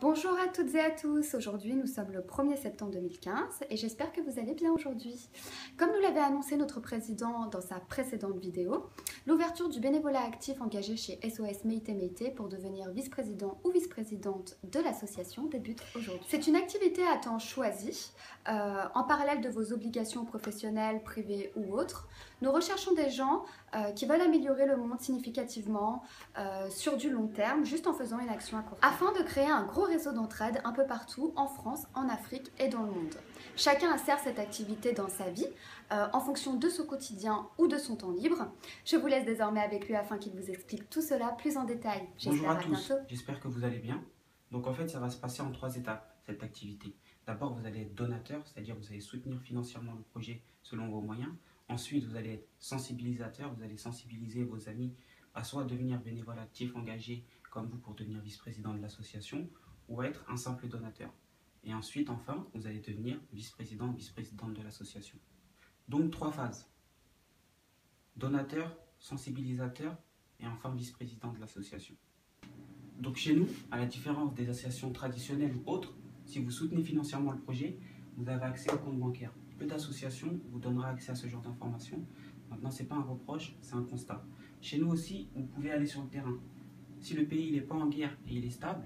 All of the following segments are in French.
Bonjour à toutes et à tous, aujourd'hui nous sommes le 1er septembre 2015 et j'espère que vous allez bien aujourd'hui. Comme nous l'avait annoncé notre président dans sa précédente vidéo, l'ouverture du bénévolat actif engagé chez SOS Méité Méité pour devenir vice-président ou vice-présidente de l'association débute aujourd'hui. C'est une activité à temps choisi, en parallèle de vos obligations professionnelles, privées ou autres. Nous recherchons des gens qui veulent améliorer le monde significativement sur du long terme, juste en faisant une action à court terme, afin de créer un gros réseau d'entraide un peu partout en France, en Afrique et dans le monde. Chacun insère cette activité dans sa vie en fonction de son quotidien ou de son temps libre. Je vous laisse désormais avec lui afin qu'il vous explique tout cela plus en détail. Bonjour à tous, j'espère que vous allez bien. Donc en fait, ça va se passer en 3 étapes, cette activité. D'abord, vous allez être donateur, c'est-à-dire vous allez soutenir financièrement le projet selon vos moyens. Ensuite, vous allez être sensibilisateur, vous allez sensibiliser vos amis à soit devenir bénévole actif engagé comme vous pour devenir vice-président de l'association ou être un simple donateur. Et ensuite, enfin, vous allez devenir vice-président, vice-présidente de l'association. Donc 3 phases. Donateur, sensibilisateur et enfin vice-président de l'association. Donc chez nous, à la différence des associations traditionnelles ou autres, si vous soutenez financièrement le projet, vous avez accès au compte bancaire. Peu d'associations vous donnera accès à ce genre d'informations. Maintenant, ce n'est pas un reproche, c'est un constat. Chez nous aussi, vous pouvez aller sur le terrain. Si le pays n'est pas en guerre et il est stable,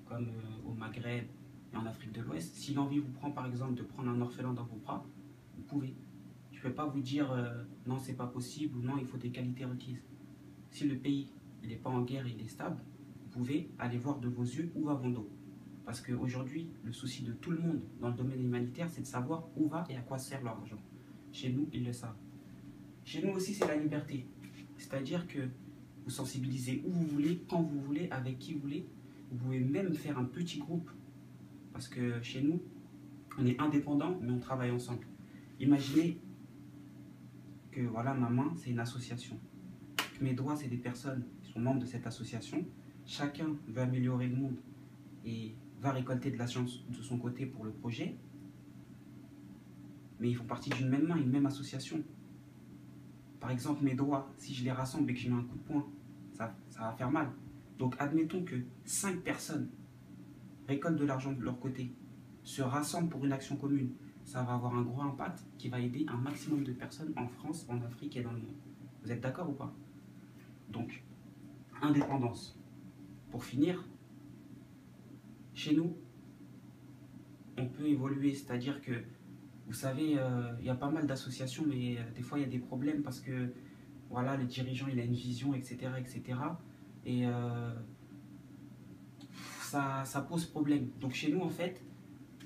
comme au Maghreb et en Afrique de l'Ouest, si l'envie vous prend par exemple de prendre un orphelin dans vos bras, vous pouvez. Je ne peux pas vous dire non, c'est pas possible ou non, il faut des qualités requises. Si le pays n'est pas en guerre et il est stable, vous pouvez aller voir de vos yeux où va vos dos. Parce qu'aujourd'hui, le souci de tout le monde dans le domaine humanitaire, c'est de savoir où va et à quoi sert leur argent. Chez nous, ils le savent. Chez nous aussi, c'est la liberté. C'est-à-dire que vous sensibilisez où vous voulez, quand vous voulez, avec qui vous voulez. Vous pouvez même faire un petit groupe. Parce que chez nous, on est indépendants, mais on travaille ensemble. Imaginez que voilà, ma main, c'est une association. Que mes doigts, c'est des personnes qui sont membres de cette association. Chacun veut améliorer le monde et va récolter de la science de son côté pour le projet. Mais ils font partie d'une même main, une même association. Par exemple, mes doigts, si je les rassemble et que je mets un coup de poing, ça va faire mal. Donc admettons que 5 personnes récoltent de l'argent de leur côté, se rassemblent pour une action commune. Ça va avoir un gros impact qui va aider un maximum de personnes en France, en Afrique et dans le monde. Vous êtes d'accord ou pas? Donc, indépendance. Pour finir, chez nous, on peut évoluer, c'est-à-dire que, vous savez, il y a pas mal d'associations, mais des fois il y a des problèmes parce que, voilà, le dirigeant il a une vision, etc., etc. Et ça pose problème. Donc chez nous, en fait,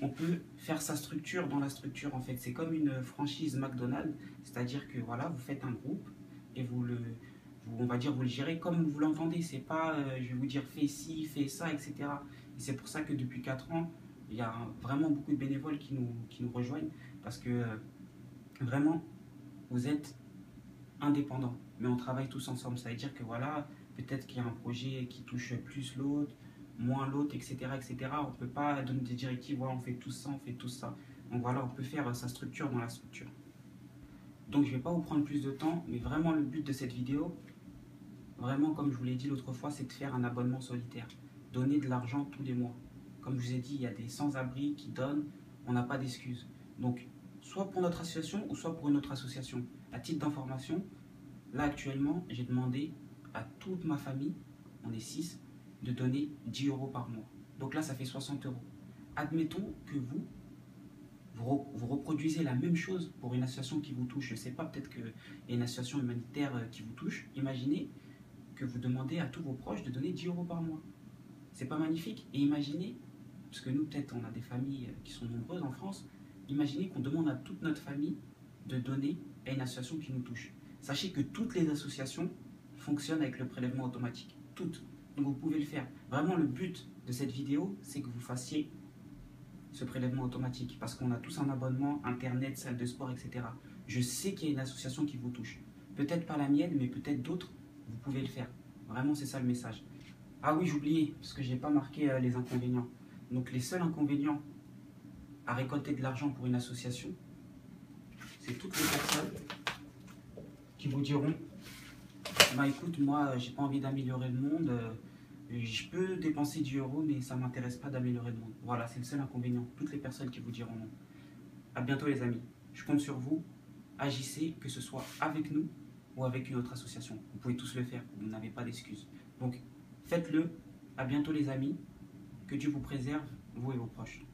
on peut faire sa structure dans la structure, en fait. C'est comme une franchise McDonald's, c'est-à-dire que, voilà, vous faites un groupe et on va dire, vous le gérez comme vous l'entendez. C'est pas, je vais vous dire, fais ci, fais ça, etc. Et c'est pour ça que depuis 4 ans, il y a vraiment beaucoup de bénévoles qui nous rejoignent parce que vraiment, vous êtes indépendants, mais on travaille tous ensemble. Ça veut dire que voilà, peut-être qu'il y a un projet qui touche plus l'autre, moins l'autre, etc., etc. On ne peut pas donner des directives, voilà, on fait tout ça, on fait tout ça. Donc voilà, on peut faire sa structure dans la structure. Donc je ne vais pas vous prendre plus de temps, mais vraiment le but de cette vidéo, vraiment comme je vous l'ai dit l'autre fois, c'est de faire un abonnement solitaire. Donner de l'argent tous les mois. Comme je vous ai dit, il y a des sans-abri qui donnent, on n'a pas d'excuses. Donc, soit pour notre association ou soit pour une autre association. À titre d'information, là actuellement, j'ai demandé à toute ma famille, on est 6, de donner 10 € par mois. Donc là, ça fait 60 €. Admettons que vous reproduisez la même chose pour une association qui vous touche. Je ne sais pas, peut-être qu'il y a une association humanitaire qui vous touche. Imaginez que vous demandez à tous vos proches de donner 10 € par mois. C'est pas magnifique? Et imaginez, parce que nous peut-être on a des familles qui sont nombreuses en France, imaginez qu'on demande à toute notre famille de donner à une association qui nous touche. Sachez que toutes les associations fonctionnent avec le prélèvement automatique. Toutes. Donc vous pouvez le faire. Vraiment le but de cette vidéo, c'est que vous fassiez ce prélèvement automatique. Parce qu'on a tous un abonnement, internet, salle de sport, etc. Je sais qu'il y a une association qui vous touche. Peut-être pas la mienne, mais peut-être d'autres, vous pouvez le faire. Vraiment, c'est ça le message. Ah oui, j'oubliais, parce que je n'ai pas marqué les inconvénients. Donc les seuls inconvénients à récolter de l'argent pour une association, c'est toutes les personnes qui vous diront bah écoute, moi j'ai pas envie d'améliorer le monde, Je peux dépenser 10 euros, mais ça ne m'intéresse pas d'améliorer le monde. Voilà, c'est le seul inconvénient. Toutes les personnes qui vous diront non. À bientôt les amis. Je compte sur vous. Agissez, que ce soit avec nous ou avec une autre association. Vous pouvez tous le faire, vous n'avez pas d'excuses. Donc, faites-le. À bientôt les amis. Que Dieu vous préserve, vous et vos proches.